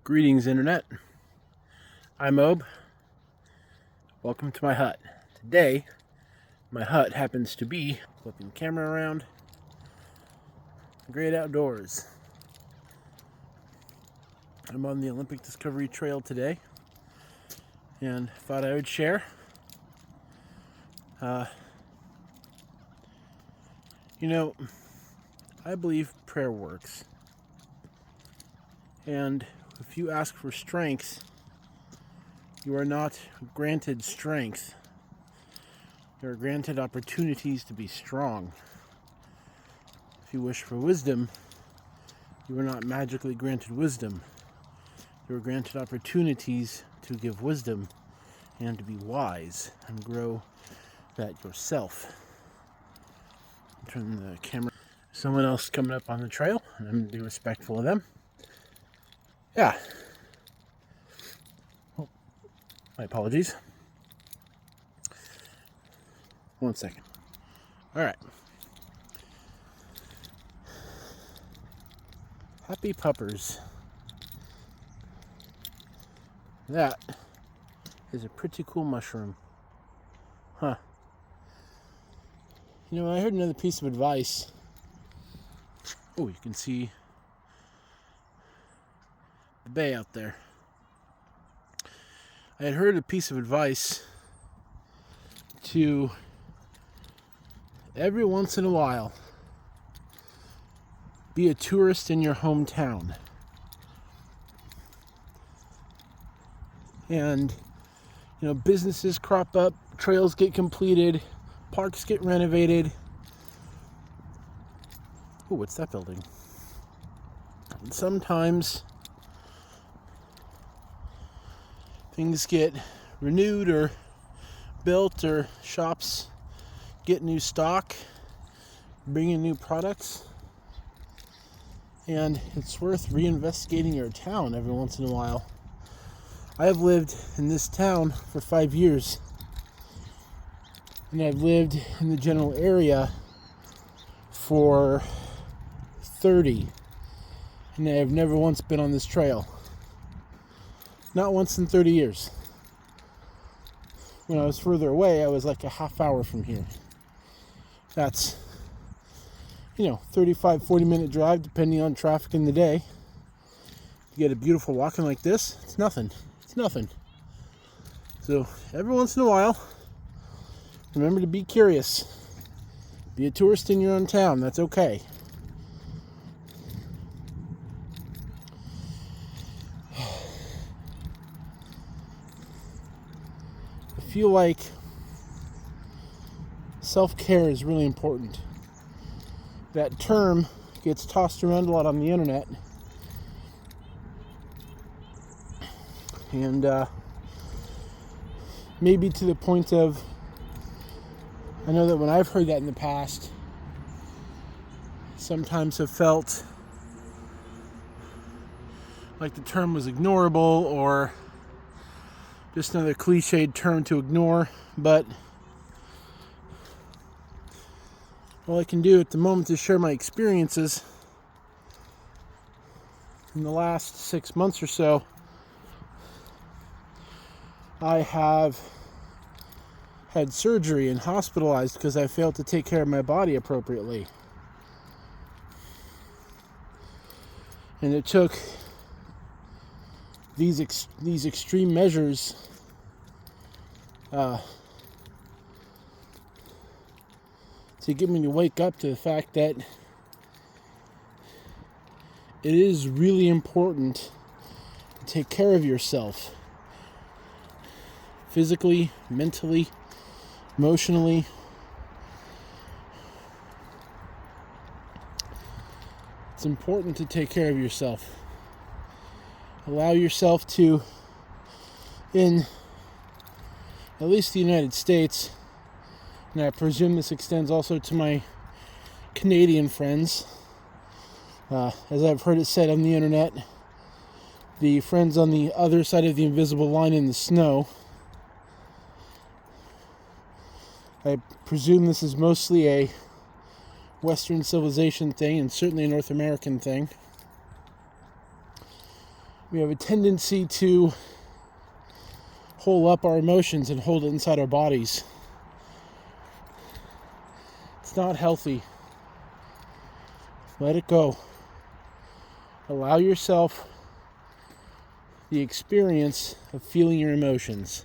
Greetings, Internet. I'm Ob. Welcome to my hut. Today, my hut happens to be flipping the camera around. The great outdoors. I'm on the Olympic Discovery Trail today and thought I would share. I believe prayer works. And if you ask for strength, you are not granted strength. You are granted opportunities to be strong. If you wish for wisdom, you are not magically granted wisdom. You are granted opportunities to give wisdom and to be wise and grow that yourself. Turn the camera. Someone else coming up on the trail, and I'm going to be respectful of them. Yeah. Oh, my apologies. 1 second. All right. Happy puppers. That is a pretty cool mushroom. Huh. I heard another piece of advice. Oh, you can see the bay out there. I had heard a piece of advice to every once in a while be a tourist in your hometown. And businesses crop up, trails get completed, parks get renovated. Oh, what's that building? And sometimes things get renewed or built, or shops get new stock, bring in new products. And it's worth reinvestigating your town every once in a while. I have lived in this town for 5 years. And I've lived in the general area for 30. And I have never once been on this trail. Not once in 30 years. When I was further away, I was like a half hour from here. That's 35, 40-minute drive, depending on traffic in the day. You get a beautiful walking like this, it's nothing. It's nothing. So every once in a while, remember to be curious. Be a tourist in your own town. That's okay. I feel like self-care is really important. That term gets tossed around a lot on the internet. And maybe to the point of, I know that when I've heard that in the past, sometimes have felt like the term was ignorable or just another cliched term to ignore. But all I can do at the moment is share my experiences. In the last 6 months or so, I have had surgery and hospitalized because I failed to take care of my body appropriately. And it took these extreme measures to get me to wake up to the fact that it is really important to take care of yourself. Physically, mentally, emotionally. It's important to take care of yourself. Allow yourself to, in at least the United States, and I presume this extends also to my Canadian friends, as I've heard it said on the internet, the friends on the other side of the invisible line in the snow. I presume this is mostly a Western civilization thing, and certainly a North American thing. We have a tendency to hole up our emotions and hold it inside our bodies. It's not healthy. Let it go. Allow yourself the experience of feeling your emotions.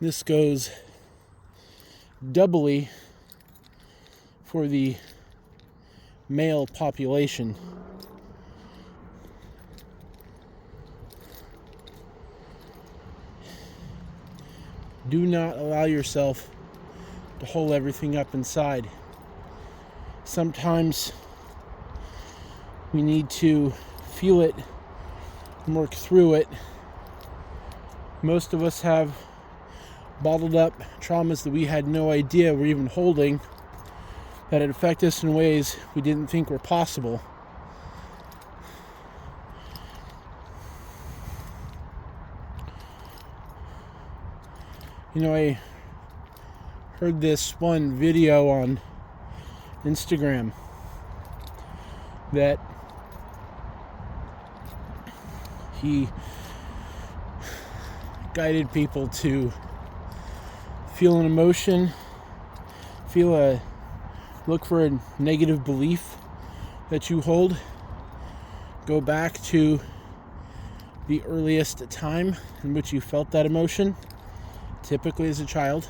This goes doubly for the male population. Do not allow yourself to hold everything up inside. Sometimes we need to feel it and work through it. Most of us have bottled up traumas that we had no idea we're even holding, that it affect us in ways we didn't think were possible. I heard this one video on Instagram that he guided people to feel an emotion, look for a negative belief that you hold, go back to the earliest time in which you felt that emotion, typically as a child.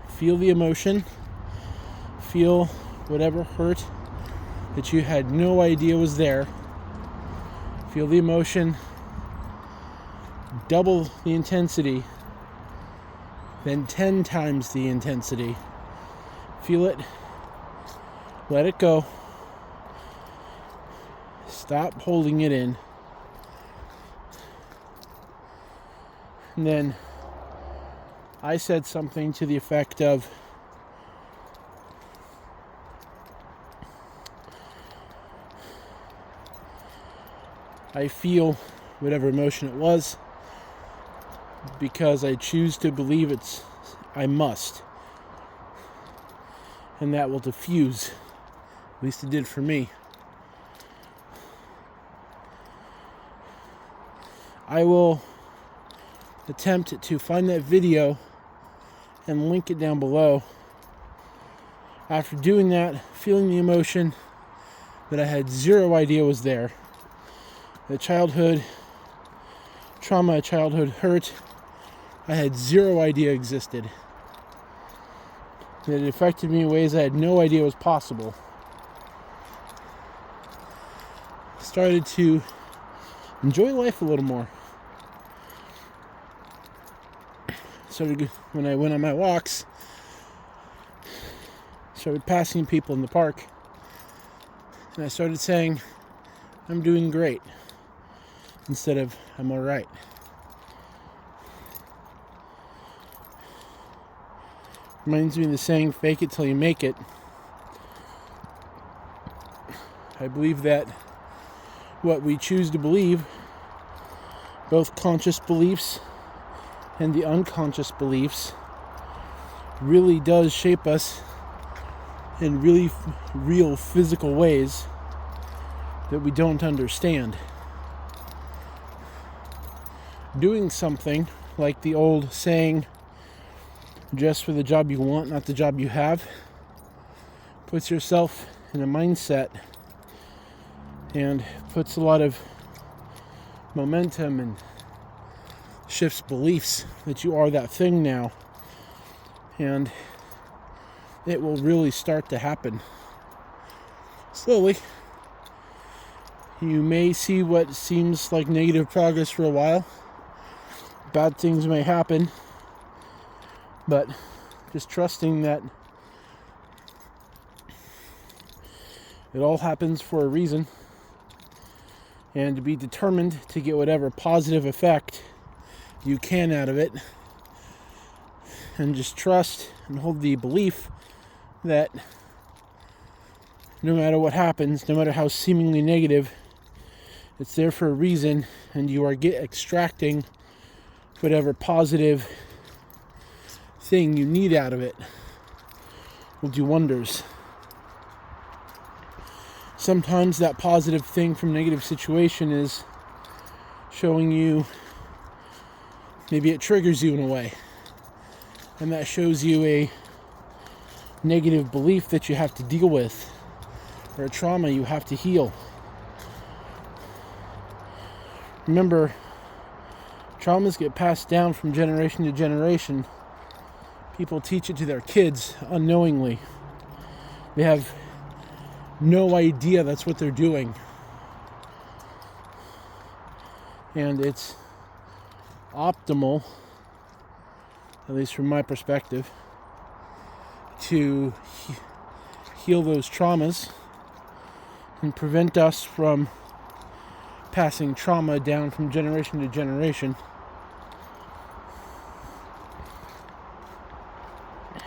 Feel the emotion, feel whatever hurt that you had no idea was there. Feel the emotion, double the intensity, then 10 times the intensity. Feel it, let it go, stop holding it in, and then I said something to the effect of, I feel whatever emotion it was because I choose to believe I must. And that will diffuse. At least it did for me. I will attempt to find that video and link it down below. After doing that, feeling the emotion that I had zero idea was there. The childhood trauma, childhood hurt, I had zero idea existed. That it affected me in ways I had no idea was possible. Started to enjoy life a little more. Started, when I went on my walks, started passing people in the park, and I started saying, I'm doing great, instead of I'm all right. Reminds me of the saying, fake it till you make it. I believe that what we choose to believe, both conscious beliefs and the unconscious beliefs, really does shape us in really real physical ways that we don't understand. Doing something like the old saying, dress for the job you want, not the job you have, puts yourself in a mindset and puts a lot of momentum and shifts beliefs that you are that thing now, and it will really start to happen slowly. You may see what seems like negative progress for a while. Bad things may happen, but just trusting that it all happens for a reason, and to be determined to get whatever positive effect you can out of it, and just trust and hold the belief that no matter what happens, no matter how seemingly negative, it's there for a reason, and you are extracting whatever positive thing you need out of it will do wonders. Sometimes that positive thing from negative situation is showing you, maybe it triggers you in a way, and that shows you a negative belief that you have to deal with, or a trauma you have to heal. Remember, traumas get passed down from generation to generation. People teach it to their kids unknowingly. They have no idea that's what they're doing. And it's optimal, at least from my perspective, to heal those traumas and prevent us from passing trauma down from generation to generation.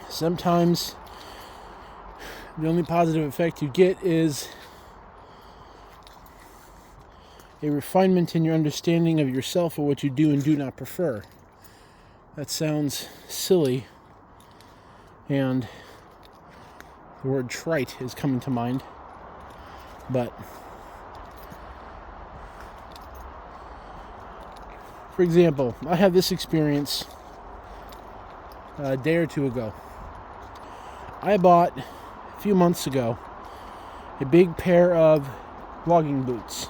Sometimes the only positive effect you get is a refinement in your understanding of yourself or what you do and do not prefer. That sounds silly, and the word trite is coming to mind, but for example, I had this experience a day or two ago. I bought a few months ago a big pair of logging boots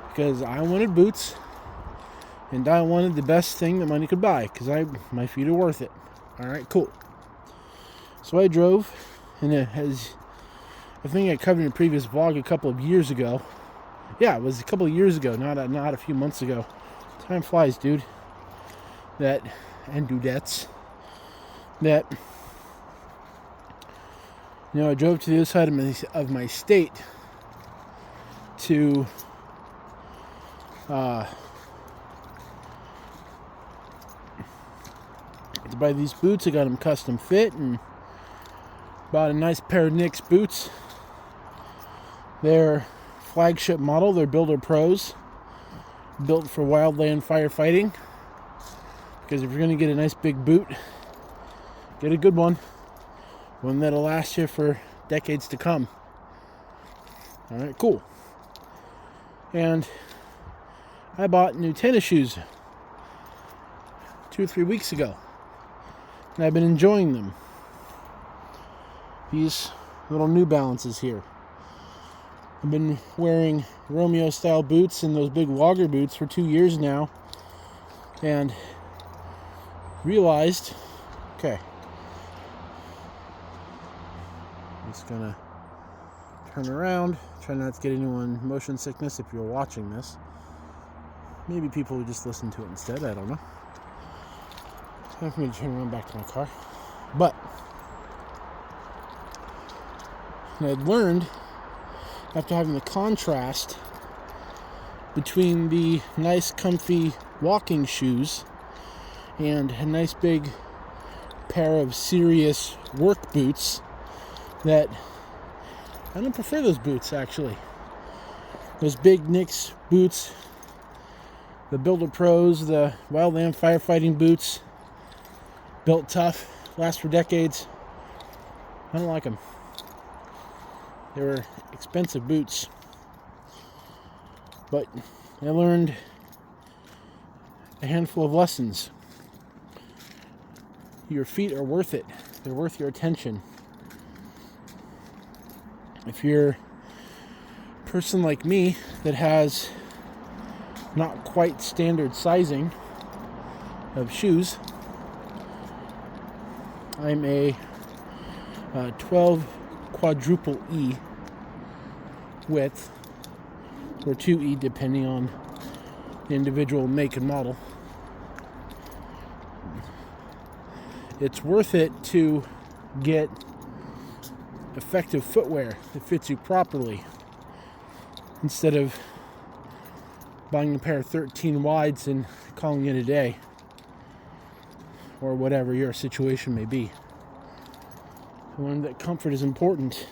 because I wanted boots and I wanted the best thing that money could buy because my feet are worth it. Alright, cool. So I drove, and it has, I think I covered in a previous vlog a couple of years ago. Yeah, it was a couple of years ago, not a few months ago. Time flies, dude. And dudettes. That, I drove to the other side of my state to buy these boots. I got them custom fit and bought a nice pair of Nick's boots. They're flagship model. They're Builder Pros, built for wildland firefighting. Because if you're going to get a nice big boot, get a good one that'll last you for decades to come. Alright, cool. And I bought new tennis shoes 2 or 3 weeks ago, and I've been enjoying them. These little New Balances here. I've been wearing Romeo style boots and those big logger boots for 2 years now, and realized, okay, I'm just gonna turn around, try not to get anyone motion sickness if you're watching this. Maybe people would just listen to it instead, I don't know. Time for me to turn around back to my car. But I'd learned, after having the contrast between the nice comfy walking shoes and a nice big pair of serious work boots, that I don't prefer those boots, actually. Those big Nick's boots, the Builder Pros, the wildland firefighting boots, built tough, last for decades. I don't like them. They were expensive boots. But I learned a handful of lessons. Your feet are worth it. They're worth your attention. If you're a person like me that has not quite standard sizing of shoes, I'm a 12 quadruple E width, or 2E depending on the individual make and model. It's worth it to get effective footwear that fits you properly instead of buying a pair of 13 wides and calling it a day, or whatever your situation may be. I learned that comfort is important.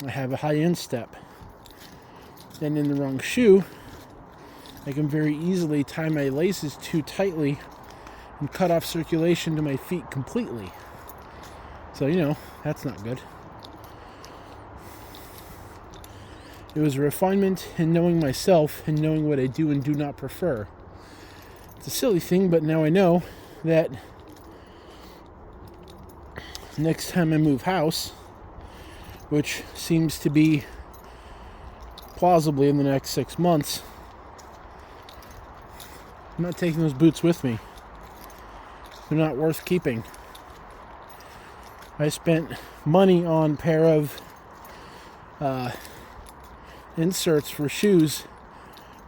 I have a high instep, and in the wrong shoe, I can very easily tie my laces too tightly and cut off circulation to my feet completely. So, that's not good. It was a refinement in knowing myself and knowing what I do and do not prefer. It's a silly thing, but now I know that next time I move house, which seems to be plausibly in the next 6 months, I'm not taking those boots with me. They're not worth keeping. I spent money on a pair of inserts for shoes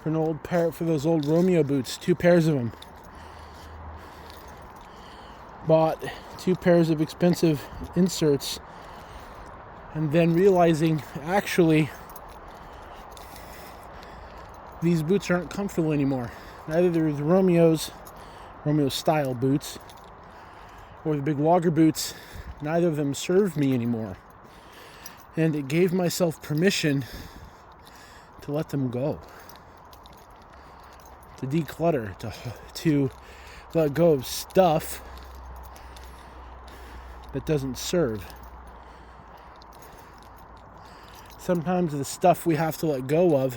for an old pair, for those old Romeo boots, 2 pairs of them. Bought 2 pairs of expensive inserts, and then realizing actually these boots aren't comfortable anymore. Neither the Romeo style boots or the big logger boots, neither of them serve me anymore. And it gave myself permission to let them go, to declutter, to let go of stuff that doesn't serve. Sometimes the stuff we have to let go of,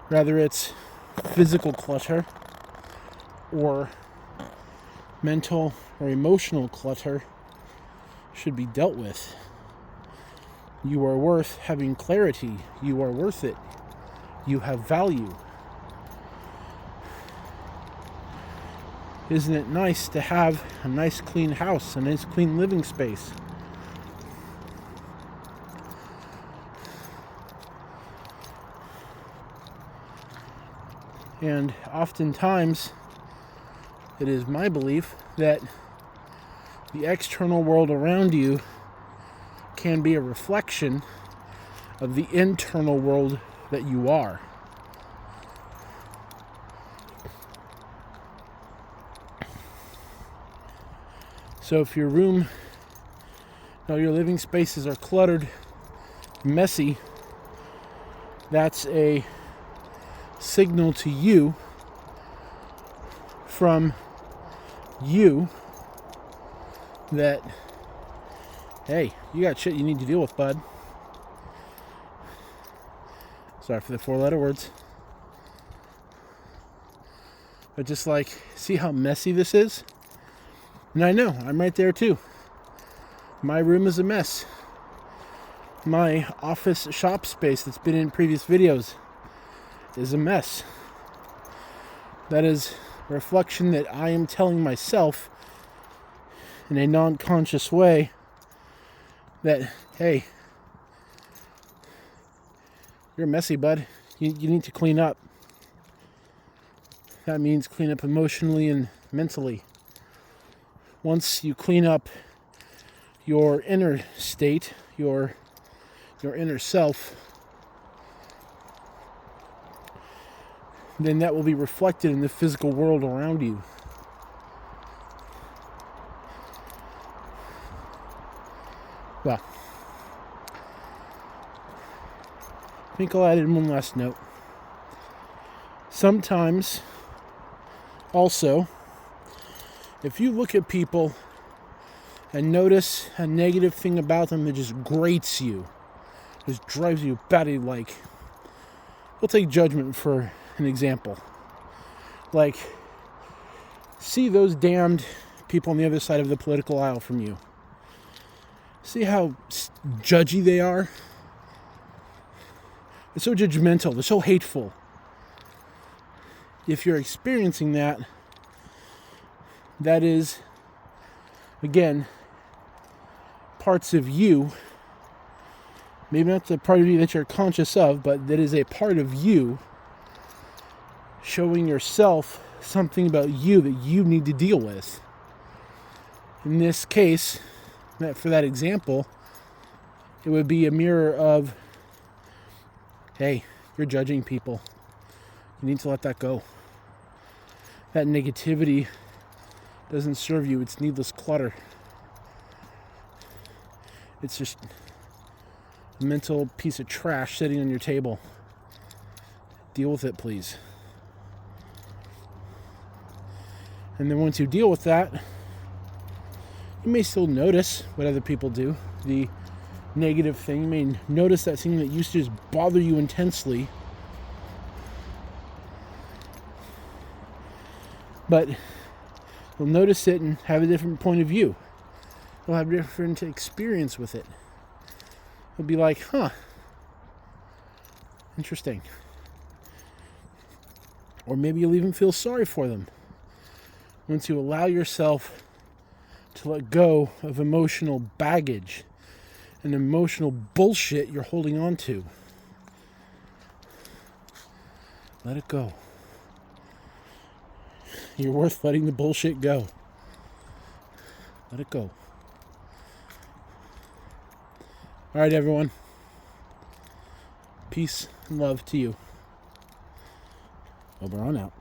whether it's physical clutter or mental or emotional clutter, should be dealt with. You are worth having clarity. You are worth it. You have value. Isn't it nice to have a nice clean house, a nice clean living space? And oftentimes, it is my belief that the external world around you can be a reflection of the internal world that you are. So if your room, your living spaces are cluttered, messy, that's a signal to you from you that, hey, you got shit you need to deal with, bud. Sorry for the 4-letter words. But just like, see how messy this is? And I know, I'm right there too. My room is a mess. My office shop space that's been in previous videos is a mess. That is a reflection that I am telling myself in a non-conscious way that, hey, you're messy, bud. You need to clean up. That means clean up emotionally and mentally. Once you clean up your inner state, your inner self, then that will be reflected in the physical world around you. Well, I think I'll add in one last note. Sometimes, also, if you look at people and notice a negative thing about them that just grates you, just drives you batty, like, we'll take judgment for an example. Like, see those damned people on the other side of the political aisle from you. See how judgy they are? They're so judgmental. They're so hateful. If you're experiencing that, that is, again, parts of you, maybe not the part of you that you're conscious of, but that is a part of you showing yourself something about you that you need to deal with. In this case, for that example, it would be a mirror of, hey, you're judging people. You need to let that go. That negativity doesn't serve you. It's needless clutter. It's just a mental piece of trash sitting on your table. Deal with it, please. And then once you deal with that, you may still notice what other people do, the negative thing. You may notice that thing that used to just bother you intensely. But you'll notice it and have a different point of view. You'll have a different experience with it. You'll be like, huh, interesting. Or maybe you'll even feel sorry for them once you allow yourself to let go of emotional baggage and emotional bullshit you're holding on to. Let it go. You're worth letting the bullshit go. Let it go. All right, everyone. Peace and love to you. Over on out.